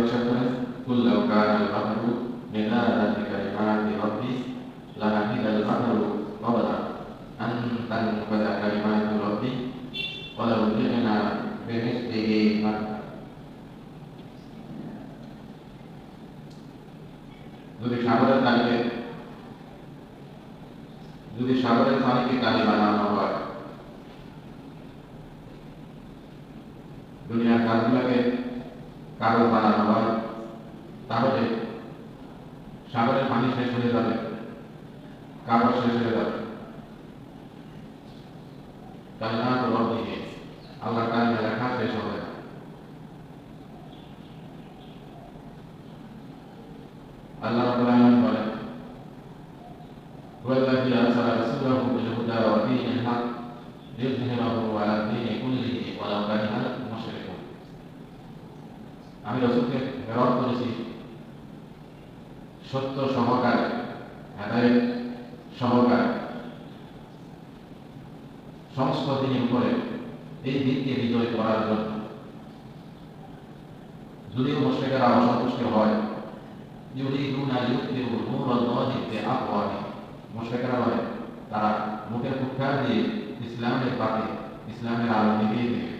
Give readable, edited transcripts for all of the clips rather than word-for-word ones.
ইরশাদ করেন কুল লাউ কানাল বাহরু মিদাদান কালিমাতি রাব্বি লানাফিদাল বাহরু ক্বাবলা আন তানফাযা কালিমাতু রাব্বি ওয়া লাউ জি'না বিমিসলিহি মাদদা। যদি সাগরের পানিকে কালি বানানো হয়, দুনিয়ার কাজগুলোকে কাগজ বানানো হয়, তাহলে সাগরের পানি শেষ হয়ে যাবে, কাগজ শেষ হয়ে যাবে। কালিমাত রব্বিহি, আল্লাহর কালিমা লেখা শেষ হবে না। আল্লাহ রাব্বুল আলামিন বলেন ওয়াল্লাযী আরসালা রাসূলাহু বিল হুদা ওয়া দীনিল হক লিইয়ুযহিরাহু আলা দীনি কুল্লিহি ওয়ালাউ কারিহাল মুশরিকুন। আমি রাসূলকে প্রেরণ করেছি সত্য সহকারে, হেদায়েত সহকারে সমস্ত দিনের উপরে এই দিনকে বিজয় করার জন্য। যদিও মুশরিকরা অসন্তুষ্ট হয়, ইউরিদুনা লিইয়ুতফিউ নূরাল্লাহি বিআফওয়াহিহিম, মুশরিকরা বলে তারা মুখের ফুৎকার দিয়ে ইসলামের বাতি, ইসলামের আলো নিভিয়ে দেবে।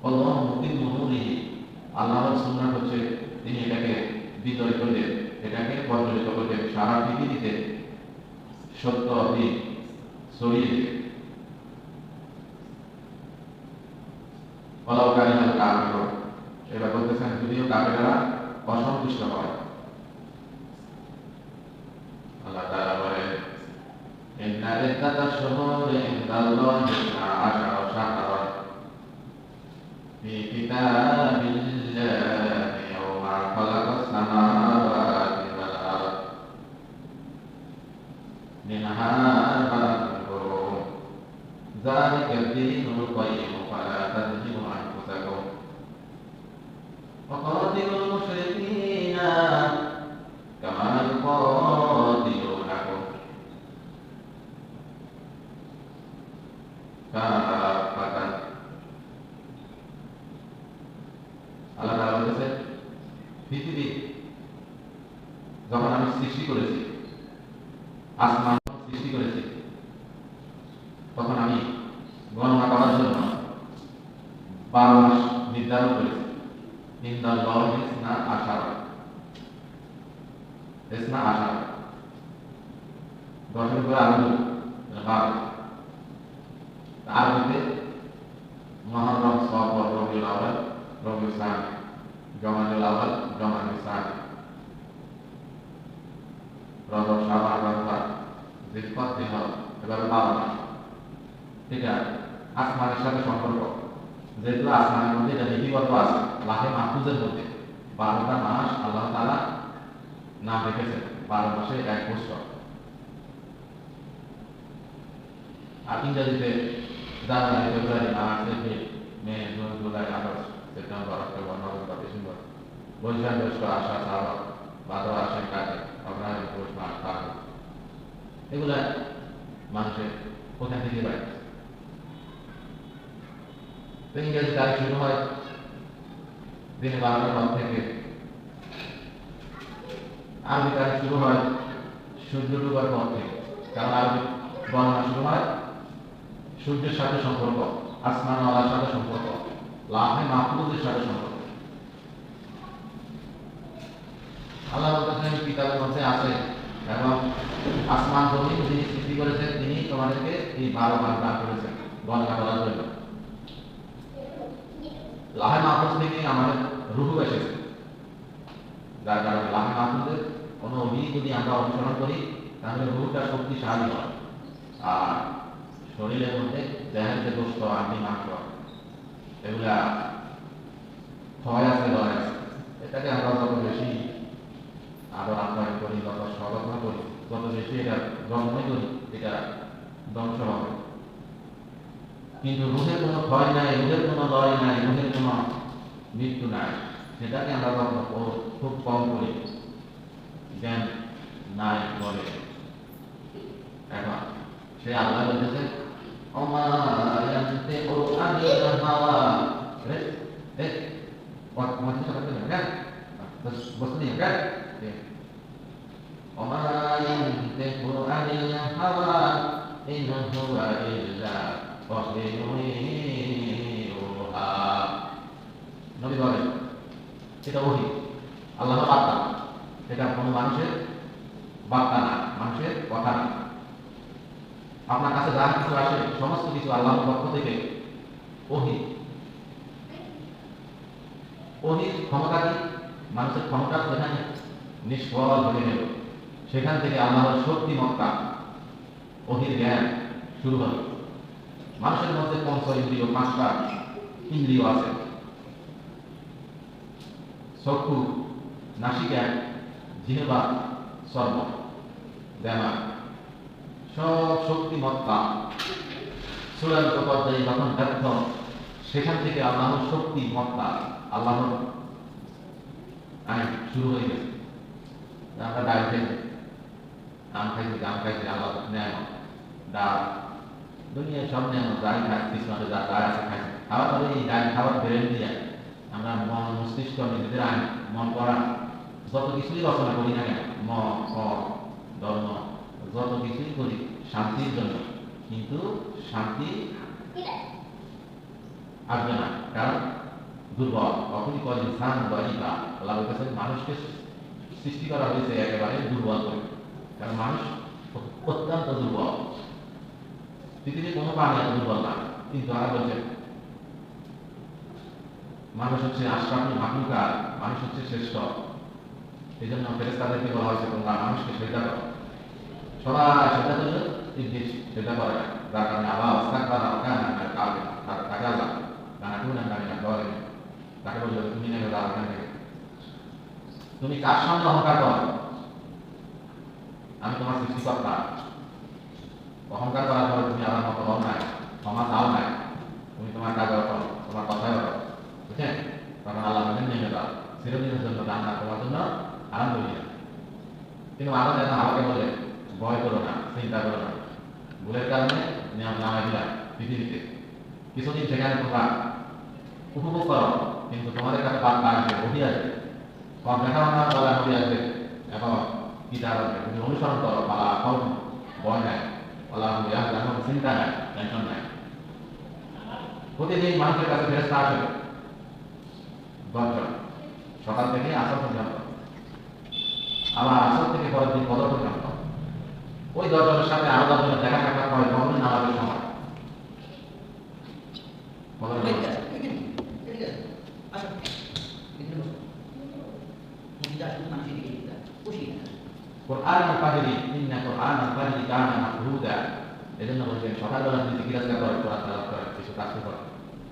আল্লাহু মুতিম্মু নূরিহি, আল্লাহর সুন্নাত হচ্ছে তিনি এটাকে বিজয় করবেন, এটাকে প্রজ্বলিত করবেন, সারা পৃথিবীতে সত্য দিন ছড়িয়ে দেবে। ওয়ালাউ কারিহাল কাফিরুন, এবার বলতেছেন যদিও কাফেররা অসন্তুষ্ট হয়। আল্লাহ তাআলা বলেন ইন্না ইদ্দাতাশ শুহুরি ইনদাল্লাহি ইসনা আশারা শাহরান ফি কিতাবিল্লাহি ইয়াওমা খালাকাস সামাওয়াতি ওয়াল আরদ মিনহা আরবা'তুন হুরুম যালিকা ad-দীনুল কাইয়্যিম ফালা তাযলিমু আনফুসাকুম وقاتلوا المشركين كما يقاتلونكم كافة। আল্লাহ তাআলা বলেছেন পৃথিবী যখন আমি সৃষ্টি করেছি, আসমান সৃষ্টি করেছি, তখন আমি গণনা করার জন্য 12 মাস নির্ধারণ করেছি। ইনদাল্লাহি ইসনা আশারা, ইসনা আশারা 10 উপরে আরবি 12, আরবিতে মুহররম, সফর, রবিউল আউয়াল, রবিউল সানি, জমাদুল আউয়াল, জমাদুল সানি, রজব, শাবান, রমজান, জিলকদ, জিলহজ, এভাবে 12 মাস। এটা আসমানের সাথে সম্পর্ক, যেহেতু আসমানের মধ্যে এটা লিপিবদ্ধ আছে লাহে মাহফুজের মধ্যে 12টা মাস আল্লাহ তাআলা নাম রেখেছেন, 12 মাসে 1 বছর। আর ইংরেজিতে January, February, March, April, May, June, July, August, September, October, November, December, Baishakh, Jyaistha, Asharh, শ্রাবণ, ভাদ্র, আশ্বিন, কার্তিক, অগ্রহায়ণ, পৌষ, মাঘ, ফাল্গুন, এগুলা মানুষের কোথা থেকে পায়। ইংরেজি তারিখ শুরু হয় দিনে 12টার পর থেকে, আরবি তারিখ শুরু হয় সূর্য ডুবার পর থেকে। কারণ আরবি গণনা শুরু হয় সূর্যের সাথে সম্পর্ক, আসমানওয়ালার সাথে সম্পর্ক, লাহে মাহফুজের সাথে সম্পর্ক। আল্লাহ বলতেছেন কিতাবের মধ্যে আছে এবং আসমান জমিন যিনি সৃষ্টি করেছেন তিনি তোমাদেরকে এই 12 মাস দান করেছেন গণনা করার জন্য। লাহে মাহফুজ থেকে আমাদের রূহ এসেছে, যার কারণে লাহে মাহফুজের কোনো বিধি যদি আমরা অনুসরণ করি তাহলে রূহটা শক্তিশালী হয়। আর শরীরের মধ্যে দেহের যে গোস্ত, আদি, মাংস, এগুলা ক্ষয় আছে, লয় আছে, এটাকে আমরা যত বেশি আদর আপ্যায়ন করি, যত সযত্ন করি, যত বেশি এটা যত্নই করি, এটা ধ্বংস হবে। কিন্তু রূহের কোনো ক্ষয় নাই, রূহের কোনো লয় নাই, রূহের কোনো মৃত্যু নাই, সেটাকে আমরা যত্ন খুব কম করি, জ্ঞান নাই বলে। এখন সে আল্লাহ বলতেছে Kuat sama itu kan? Terus bosnya kan? Oma yantiqu anil hawa in huwa illa wahyun yuha. Nabi বলেন এটা ওহী আল্লাহর বার্তা, এটা কোনো মানুষের বার্তা না, মানুষের কথা না। আপনার কাছে যা কিছু আসে সমস্ত কিছু আল্লাহর পক্ষ থেকে ওহী। ওহীর ক্ষমতা কি? মানুষের ক্ষমতা যেখানে নিষ্ফল হয়ে গেল সেখান থেকে আল্লাহর শক্তিমত্তা ওহীর জ্ঞান শুরু হল। মানুষের মধ্যে পঞ্চ ইন্দ্রিয়, 5টা ইন্দ্রিয় আছে, চক্ষু, নাসিকা, জিহ্বা, চর্ম, দেমাগ, সব শক্তিমত্তা চূড়ান্ত পর্যায়ে যখন ব্যর্থ, সেখান থেকে আল্লাহর শক্তিমত্তা, আল্লাহর আইন শুরু হয়ে গেছে। আমরা ডাল খাইছি, আম খাইছি, আল্লাহ নেয় ডাল, দুনিয়ার সব নেয় যাই খাই, কিসমতে যা যা আছে খাইছি। খাওয়ার পরে এই ডাল খাওয়ার ব্রেন দিয়ে আমরা মন, মস্তিষ্ক, নিজেদের আইন, মন করা যত কিছুই রচনা করি না কেন, মন, ধর্ম, যত কিছুই করি শান্তির জন্য, কিন্তু শান্তি আসবে না, কারণ দুর্বল। অখুনি কল ইনসান ওয়াইবা, আল্লাহ বলতেছেন মানুষকে সৃষ্টি করা হয়েছে একেবারে দুর্বল করে, কারণ মানুষ অত্যন্ত দুর্বল। পৃথিবীর কোনো প্রাণী এত দুর্বল না, কিন্তু তারা বলছে মানুষ হচ্ছে আশরাফুল মাখলুকাত, মানুষ হচ্ছে শ্রেষ্ঠ। এই জন্য ফেরেশতাদেরকে বলা হয়েছে তোমরা মানুষকে সেজদা করো। সবাই সেজদা করলে ইবলিস সেজদা করে না, যার কারণে আল্লাহ ইস্তাকবারা ওয়া কানা মিনাল কাফিরিন, তাকে আল্লাহ কানাকুনা মিনাল যালিমিন, তাকে বলল তুমি নেমে যাও এখান থেকে, তুমি কার সামনে অহংকার করো? আমি তোমার সৃষ্টিকর্তা। অহংকার করার পরে তুমি আমার মতো হও নাই, ক্ষমা চাও নাই, তুমি তোমার কাজ করো, তোমার কথাই করো, বুঝছেন? তখন আল্লাহ বলেন নেমে যাও, চিরদিনের জন্য জান্নাত তোমার জন্য হারাম করে দিলাম। কিন্তু মানুষ এখন আমাকে বলে ভয় করো না, চিন্তা করো না, ভুলের কারণে নিয়ম নামাই দিলাম পৃথিবীতে, কিছুদিন সেখানে তোমরা উপভোগ করো, কিন্তু তোমাদের কাছে বার্তা আসবে, ওহী আসবে, কম দেখাও না বলা ওহী আসবে, এবং কিতাব আসবে, তুমি অনুসরণ করো, পালা খাও, ভয় নাই, আল্লাহ ইয়াহজানুন, চিন্তা নাই, টেনশন নাই। প্রতিদিন মানুষের কাছে ফেরেশতা আসে 10 জন, সকাল থেকে আসর পর্যন্ত, আবার আসর থেকে পরের দিন কদর পর্যন্ত। ওই 10 জনের সাথে আরো 10 জনের দেখা সাক্ষাৎ হয় কখনো নামাজের সময়। কোরআনুল ফাজরি, ইন্না কোরআনুল ফাজরি কানা মাশহুদা। এজন্য বলছেন সকালবেলা যদি জিকির আজকার করে, কোরআন তেলাওয়াত করে, কিছু কাজ করে,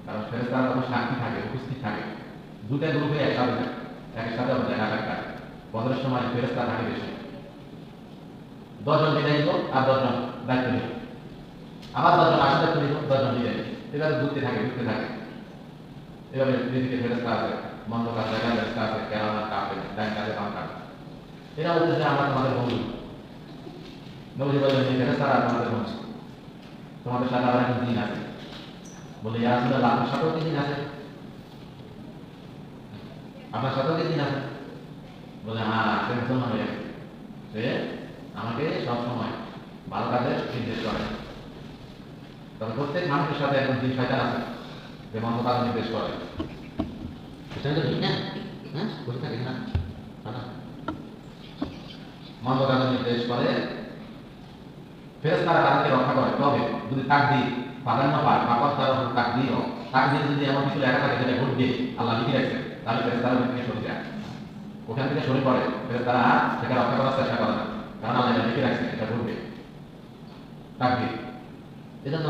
কারণ ফেরেশতারা তখন সাক্ষী থাকে, উপস্থিত থাকে, দুটা গ্রুপে একসাথে থাকে, একসাথে দেখা সাক্ষাৎ। বদরের সময় ফেরেশতা থাকে বেশি, 10 জন বিদায় দিল আর 10 জন দায়িত্ব নিল, আবার 10 জন আসে দায়িত্ব নিল, 10 জন বিদায় নিল, এভাবে ঘুরতে থাকে। এভাবে পৃথিবীতে ফেরেশতা আছে, মন্দ কাজ দেখার ফেরেশতা আছে, কেরামান কাফের, ডান কাজে বাম কাজ। এরা বলছে যে আমরা তোমাদের বন্ধু। নবী বললেন যে ফেরেশতারা তোমাদের বন্ধু, তোমাদের সাথে আবার একজন জিন আছে। বলে ইয়া রাসূলুল্লাহ, আপনার সাথেও কি জিন আছে? আপনার সাথেও কি জিন আছে? বলে হ্যাঁ, সে মুসলমান হয়ে গেছে, সে আমাকে সবসময় ভালো কাজের নির্দেশ করে। তবে প্রত্যেক মানুষের সাথে একজন জিন শয়তান আছে, যে মন্দ কাজ নির্দেশ করে। সেটা তো ঠিক না, হ্যাঁ, বসে থাকে না, মন্দ কাজ নির্দেশ করে। ফেরেশতারা তাদেরকে রক্ষা করে, তবে যদি তাকদীর প্রাধান্য পায়, তাকদীর যদি এমন কিছু লেখা থাকে যেটা ঘটবে, আল্লাহ লিখে রাখছে, তাহলে ফেরেশতারা ওখান থেকে সরে যায়, ওখান থেকে সরে পড়ে। ফেরেশতারা সেটা রক্ষা করার চেষ্টা করে না, কারণ আল্লাহ এটা লিখে রাখছে, এটা ঘটবে, তাকদীর। এজন্য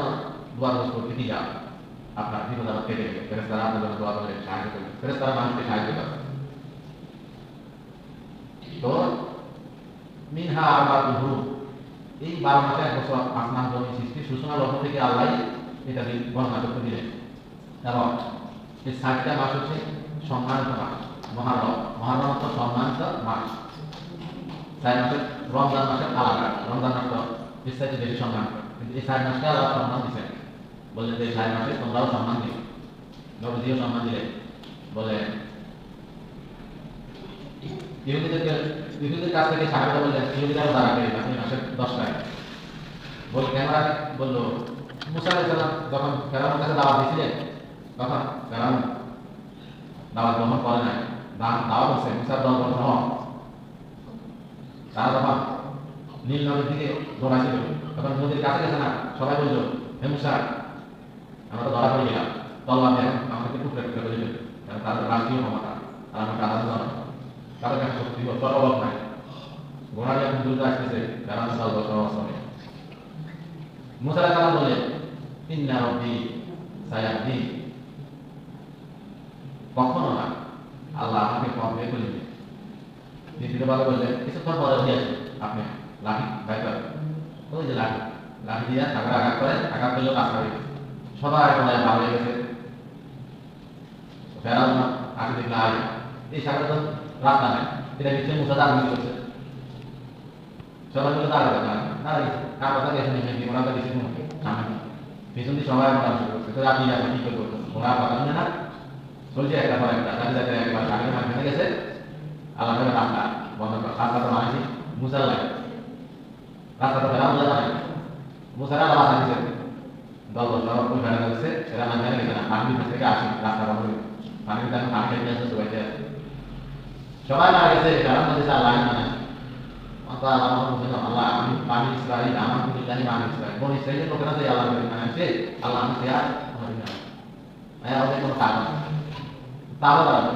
দোয়া দোষ করতে কি যাও, আপনার বিপদ আপদ কেটে গেলে ফেরেশতারা আপনার জন্য দোয়া করে সাহায্য করবে, ফেরেশতারা মানুষকে সাহায্য করে। তো মিনহা আরবাতুল হুরুম, এই 12 মাসে 1 বছর আসমান জমি সৃষ্টির সূচনা লগ্ন থেকে আল্লাহ এটা বর্ণনা করতে দিলেন। এবং এই 7টা মাস হচ্ছে সম্মানিত মাস। মহারম অর্থ সম্মানিত মাস। 4 মাসের রমজান মাসের আলাদা, রমজান মাস তো বিস্তারিত বেশি সম্মান, কিন্তু এই 4 মাসকে আল্লাহ সম্মান দিচ্ছেন, বললেন যে 4 মাসে তোমরাও সম্মান দিও, নবীজিও সম্মান দিলেন। বলে ইহুদিদেরকে ইহুদিদের কাছ থেকে সাহায্য বললেন ইহুদিরা রোজা রাখে আপনি মাসের 10 টাকা বল কেন রাখে বললো মুসা আলাইহিস সালাম যখন ফেরাউনের কাছে দাওয়াত দিয়েছিলেন তখন ফেরাউন দাওয়াত গ্রহণ করে নাই দাওয়াত হচ্ছে মুসার দল সহ তারা যখন নীল নদীর দিকে দৌড়াইছিল তখন নদীর কাছে গেছে না সবাই বলল হে মুসা আমরা তো ধরা পড়ে গেলাম তলোয়ার দিয়ে আমাদেরকে টুকরে টুকরে করে দিলেন কারণ তাদের রাষ্ট্রীয় ক্ষমতা আর আমাকে আদালত জানো তাদের কাছে শক্তি সর্ববল নাই ঘোড়া দিয়ে এখন দ্রুত আসতেছে কারণ দল বছর অবস্থা নেই মুসা আলাইহিস সালাম বলে ইন্না রব্বি সায়াহদি কখনো না আল্লাহ আমাকে পথ বের করে দিবে দ্বিতীয় ভাবে বললেন কিছুক্ষণ পরে উঠে আসবে আপনি লাঠি বাইর ওই যে লাঠি লাঠি দিয়ে আঘাত আঘাত করে আঘাত করলেও কাজ করে সবাই মনে হয় ভালো হয়ে গেছে ফেরাউন আগে দেখলে আয় এই সাগরে তো রাস্তা নেই এটা নিশ্চয়ই মুসা দাঁড়িয়ে করছে সবাই মিলে দাঁড়াবে দাঁড়িয়ে কার কথা গেছে নেই ওরা তো কিছু সামনে পিছন দিয়ে সবাই মনে করছে তো আপনি যাবেন কি করবো ওরা কথা শুনে না চলছে একটা পর একটা যাতে যাতে একবার সাগরের মাঝখানে গেছে আল্লাহ রাস্তা বন্ধ করা রাস্তা তো মানছি মুসার লাগে রাস্তা তো ফেরা মুসা জানে মুসারা রাস্তা দিচ্ছে দল সব ওই ফেরা যাচ্ছে এরা মাঝখানে গেছে না পানির ভিতর থেকে আসি রাস্তা বন্ধ করে পানির ভিতরে পানি খেয়ে আসছে সবাই সবাই মারা গেছে কারণ বলছে আল্লাহ মানে আল্লাহ আমি পানি ইসরাইল আমার বিল্লাহি পানি ইসরাইল কোন ইসরাইলের লোকেরা যে আল্লাহ মানে আল্লাহ আমি দেয়া আমার না আমাদের কোনো কাজ না তাও দাঁড়াবে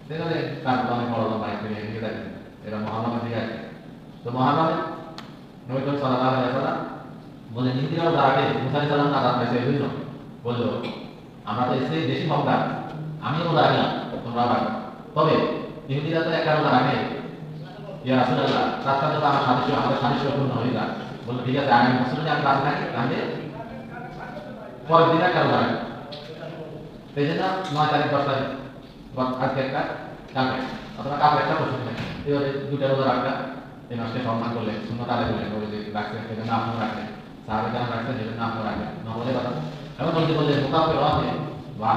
সেখানে কাজ অনেক বড় বড় বাইক নিয়ে গিয়ে দেখেন এরা মহামারী দিকে আছে তো মহামারী নবী করিম সাল্লাল্লাহু আলাইহি ওয়াসাল্লাম বলে ইহুদিরাও দাঁড়াবে মুসা আলাইহিস সালাম আযাব পাইছে বুঝল বললো আমরা তো এসে বেশি হকদার আমিও রোজা রাখলাম তোমরাও রাখো তবে ইহুদিরা তো একা রোজা রাখে ইয়া রাসূলুল্লাহ তার সাথে তো আমার সাদৃশ্য আমাদের সাদৃশ্য পূর্ণ হয়ে যায় বললো ঠিক আছে আমি মুসলিম আমি কাছে থাকি তাহলে পরের দিন একা রোজা রাখি এই জন্য 9 তারিখ 10 তারিখ আজকে একটা কালকে অথবা কালকে একটা প্রশ্ন নেই এইভাবে দুটা রোজা রাখা এই মাসকে সম্মান করলে শূন্যতা আদায় করলেন বলে যে রাখছেন সেজন্য আপনারা রাখলেন সাহাবে যারা রাখছেন সেজন্য আপনারা রাখলেন নহলে কথা এবং বলতে বললে মোকাবেলা হবে বা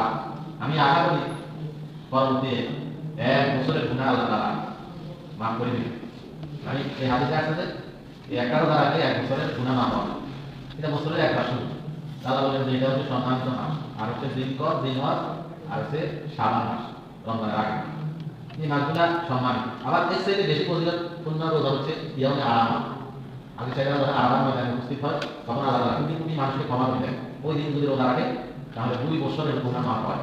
আমি আশা করি পরবর্তী 1 বছরের গুনাহ আল্লাহ তাআলা মাফ করে দিবেন আমি এই হাদিসে আছে যে এই 11 রোজা রাখলে 1 বছরের গুনাহ মাফ হবে এটা বছরের একবার শুরু আল্লাহ বলেন যে এটা হচ্ছে সম্মানিত মাস আর হচ্ছে দিনকর দিনওয়ার আর হচ্ছে শাবান মাস রমজানের আগে এই মাসগুলা সম্মানিত আবার এর চাইতে বেশি পূর্ণ রোজা হচ্ছে ইয়ামে আরাম আগে চাইলে যখন আরাম ময়দানে উপস্থিত হয় তখন আল্লাহ কোটি কোটি মানুষকে ক্ষমা করে দেন ওই দিন যদি রোজা রাখে তাহলে 2 বছরের গুনাহ মাফ হয়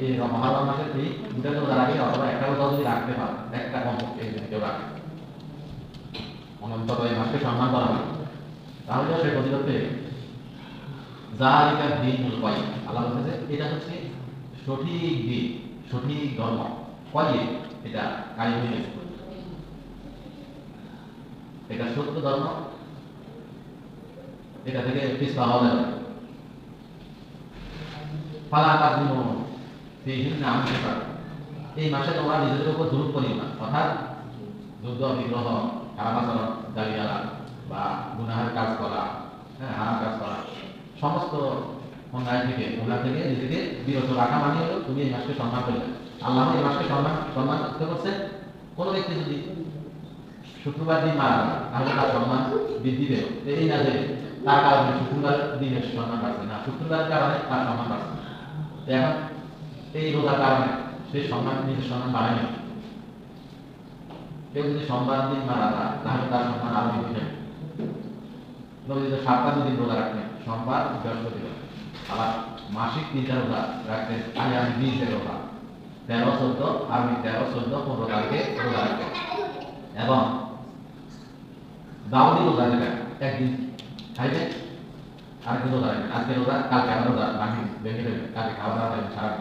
এই মহারম মাসের এই দুটা রোজা রাখে অথবা একটা রোজা যদি রাখতে পারে একটা কমপক্ষে এই যদি কেউ রাখে অনন্তত এই মাসকে সম্মান করা হয় তাহলে সে ফজিলত পেয়ে যালিকা দীনুল কাইয়্যিম আল্লাহ বলেছে এটা হচ্ছে সঠিক দিন সঠিক ধর্ম কাইয়্যিম এটা কায়েম হয়ে গেছে এটা সত্য ধর্ম এটা থেকে পিছপা হবে না ফালা তাজলিমু ফীহিন্না আনফুসাকুম এই মাসে তোমরা নিজেদের উপর জুলুম করিও না অর্থাৎ যুদ্ধ বিগ্রহ খারাপ আচরণ জালিয়ালা বা গুনাহের কাজ করা হারাম কাজ করা সমস্ত অন্যায় থেকে গুনাহ থেকে নিজেকে বিরত রাখা মানে হলো তুমি এই মাসকে সম্মান করবে আল্লাহ এই মাসকে সম্মান করতে কোনো ব্যক্তি যদি শুক্রবার দিন মারা যায় তাহলে তার সম্মান বৃদ্ধি পেল এই না যে তার কারণে শুক্রবার দিনের সম্মান বাড়ছে না শুক্রবারের কারণে তার সম্মান বাড়ছে এখন এই রোজার কারণে সেই সম্মান নিজের সম্মান বাড়েনি কেউ যদি সোমবার দিন মারা যায় তাহলে তার সম্মান আরো বৃদ্ধি পেল নবী যদি 7 দিন রোজা রাখতেন সোমবার বৃহস্পতিবার আবার মাসিক 3টা রোজা রাখতেন আয়াম 20 এর রোজা 13 14 আর 13 14 15 তারিখে রোজা রাখতেন এবং দাউদি রোজা যেটা একদিন খাইবে আরেকদিন রোজা রাখবেন আজকে রোজা কালকে আবার রোজা বাকি ভেঙে দেবেন কালকে খাওয়া দাওয়া দেবেন সারা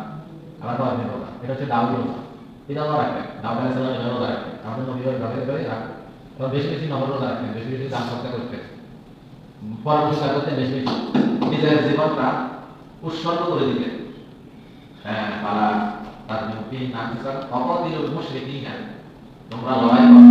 আবার 10 দিন রোজা এটা হচ্ছে দাউদি রোজা এটাও রাখবেন দাউদ আলাইহিস সালাম এটা রোজা রাখবেন আমাদের নবী ভাবে রাখবেন তো বেশি বেশি নফল রোজা রাখবেন বেশি বেশি দান খরচ করতেন পরামর্শ করতে বেশি বেশি নিজের জীবনটা উৎসর্গ করে দিতেন হ্যাঁ পালা তার মুক্তি নাকিসার অপদিল মুশরিকিন তোমরা লড়াই করো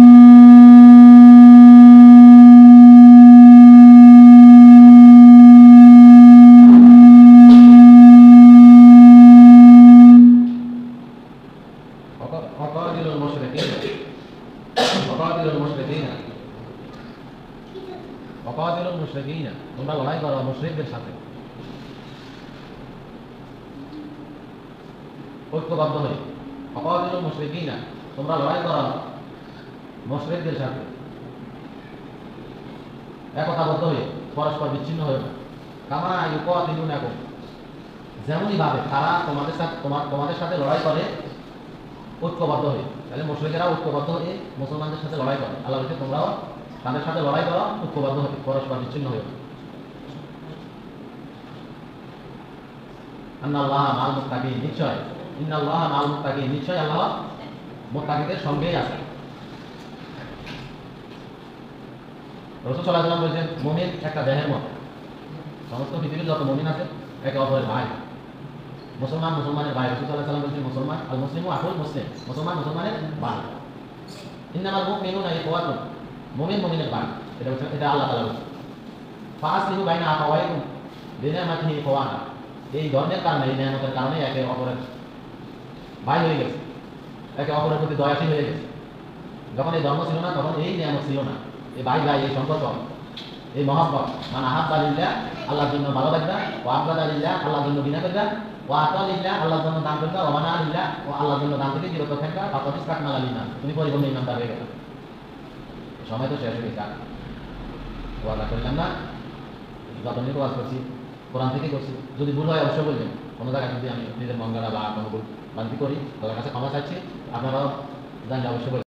ঐক্যবদ্ধ হয়ে অকাদিল মুশরিকিনা, তোমরা লড়াই করো মুশরিকদের সাথে একতাবদ্ধ হয়ে, পরস্পর বিচ্ছিন্ন হয়ে না। কামা ইউকাতিলুনাকুম, যেমনই ভাবে তারা তোমাদের সাথে লড়াই করে ঐক্যবদ্ধ হয়ে। তাহলে মুশরিকেরা ঐক্যবদ্ধ হয়ে মুসলমানদের সাথে লড়াই করে, আল্লাহ বলছে তোমরাও তাদের সাথে লড়াই করো ঐক্যবদ্ধ হয়ে, পরস্পর বিচ্ছিন্ন হয়ে। আন্নাল্লাহা মাআল মুত্তাকিন, নিশ্চয় ইন্নাল্লাহা মাআল মুত্তাকিন, নিশ্চয় আল্লাহ মুত্তাকিদের সঙ্গেই আছে। রাসূল সাল্লাল্লাহু আলাইহি ওয়াসাল্লাম বলেছেন মুমিন একটা দেহের মতো, সমস্ত পৃথিবীর যত মুমিন আছে একে অপরের ভাই, মুসলমান মুসলমানের ভাই। রাসূল সাল্লাল্লাহু আলাইহি ওয়াসাল্লাম বলেছেন মুসলমান আল মুসলিমু আখুল মুসলিম, মুসলমান মুসলমানের ভাই। ইন্নামাল মুমিনুনা ইখওয়াতুন, মুমিন মুমিনের ভাই, এটা আল্লাহ তাআলা বলেছেন। ফাসলিহু বাইনা আখাওয়াইকুম বিনিআমাতিহি ইখওয়ানা, এই ধর্মের কারণে, এই নিয়ামতের কারণে একে অপরের ভাই হয়ে গেছে, একে অপরের প্রতি দয়াশীল হয়ে গেছে। যখন এই ধর্ম ছিল না তখন এই নিয়ামত ছিল না, এই ভাই ভাই, এই সম্পর্ক, এই মহব্বত। মানে আহাব্বা লিল্লাহ, আল্লাহর জন্য ভালোবাসবা, ও আবগাদা লিল্লাহ, আল্লাহর জন্য ঘৃণা করবা, ও আতা লিল্লাহ, আল্লাহর জন্য দান করবা, ও মানা লিল্লাহ, ও আল্লাহর জন্য দান থেকে বিরত থাকবা, ফাকাদ ইসতাকমালা ঈমান, তুমি পরিপূর্ণ ঈমানদার হয়ে গেলা। সময় তো শেষ হয়ে গেছে, ওয়াদা করলাম না, যতটুকু ওয়াজ করছি কোরআন থেকে করছি। যদি ভুল হয় অবশ্যই বলবেন, কোনো জায়গায় যদি আমি নিজের মন গড়া বা কোনো ভুল বান্তি করি তাদের কাছে ক্ষমা চাচ্ছি, আপনারাও জানলে অবশ্যই বলবেন।